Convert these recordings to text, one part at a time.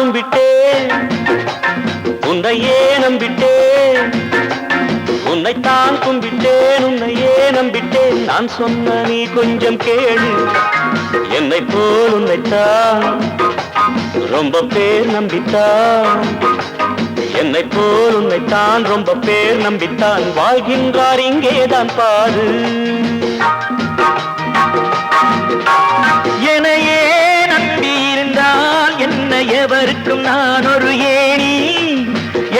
கும்பிட்டேன் உன்னையே நம்பிட்டேன் உன்னைத்தான் கும்பிட்டேன் உன்னையே நம்பிட்டேன் நான் சொன்ன நீ கொஞ்சம் கேளு என்னை போல் உன்னைத்தான் ரொம்ப பேர் நம்பித்தான் என்னை போல் உன்னைத்தான் ரொம்ப பேர் நம்பித்தான் வாழ்கின்றார் இங்கேதான் பாரு என்னையே நம்பியிருந்தால் என்ன எவருக்கும் நான் ஒரு ஏணி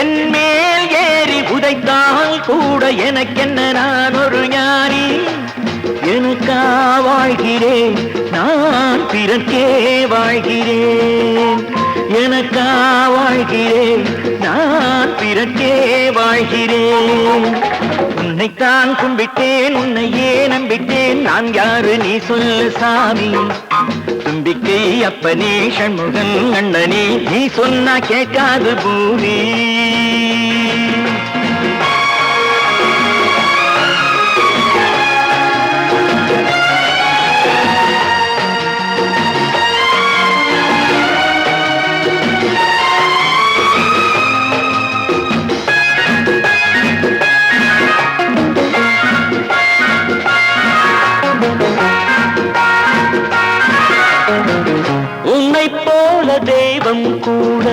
என் மேல் ஏறி உதைத்தால் கூட எனக்கென்ன நான் ஒரு ஞானி எனக்கா வாழ்கிறேன் நான் பிறர்க்கே வாழ்கிறேன் எனக்கா வாழ்கிறேன் நான் பிறர்க்கே வாழ்கிறேன் உன்னைத்தான் கும்பிட்டேன் உன்னையே நம்பிட்டேன் நான் யாரு நீ சொல்லு சாமி தும்பிக்கை அப்பனே சண்முகன் அண்ணனே நீ சொன்னா கேட்காது பூமி தெய்வம் கூட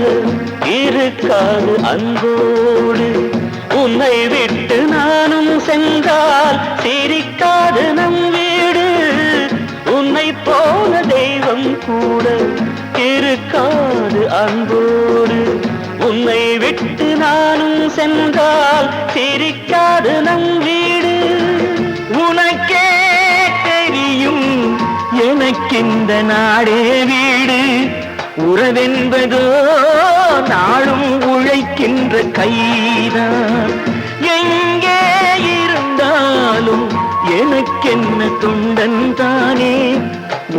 இருக்காது அன்போடு உன்னை விட்டு நானும் சென்றால் சிரிக்காது நம் வீடு உன்னை போல தெய்வம் கூட இருக்காது அன்போடு உன்னை விட்டு நானும் சென்றால் சிரிக்காது நம் வீடு உனக்கே தெரியும் எனக்கிந்த நாடே வீடு உறவென்பதோ நாளும் உழைக்கின்ற கைதான் எங்கே இருந்தாலும் எனக்கென்ன தொண்டன் தானே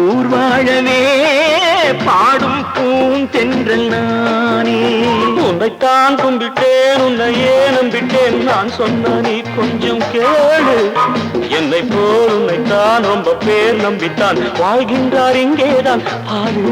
ஊர் வாழவே பாடும் பூந்தென்றல் நானே உன்னைத்தான் கும்பிட்டேன் உன்னையே நம்பிட்டேன் நான் சொன்ன நீ கொஞ்சம் கேளு என்னை போல் உன்னைத்தான் ரொம்ப பேர் நம்பித்தான் வாழ்கின்றார் இங்கேதான் பாரு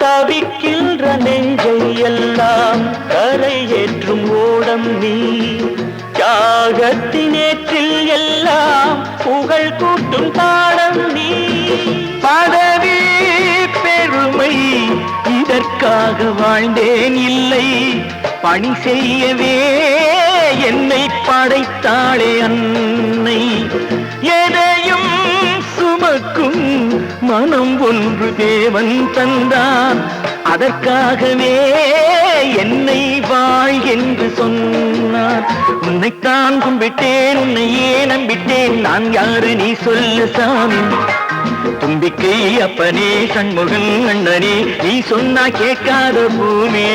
தவிக்கின்ற நெஞ்சை எல்லாம் கரையேற்றும் ஓடம் நீ தியாகத்தினேற்றில் எல்லாம் புகழ் கூட்டும் பாடம் நீ பதவி பெருமை இதற்காக வாழ்ந்தேன் இல்லை பணி செய்யவே என்னை படைத்தாளே அன்னை எதையும் சுமக்கும் மனம் ஒன்று தேவன் தந்தான் அதற்காகவே என்னை வாழ் என்று சொன்னார் உன்னைத்தான் கும்பிட்டேன் உன்னையே நம்பிட்டேன் நான் யாரு நீ சொல்லு சாமி தும்பிக்கை அப்பனே சண்முகன் அண்ணனே நீ சொன்னா கேட்காத பூமி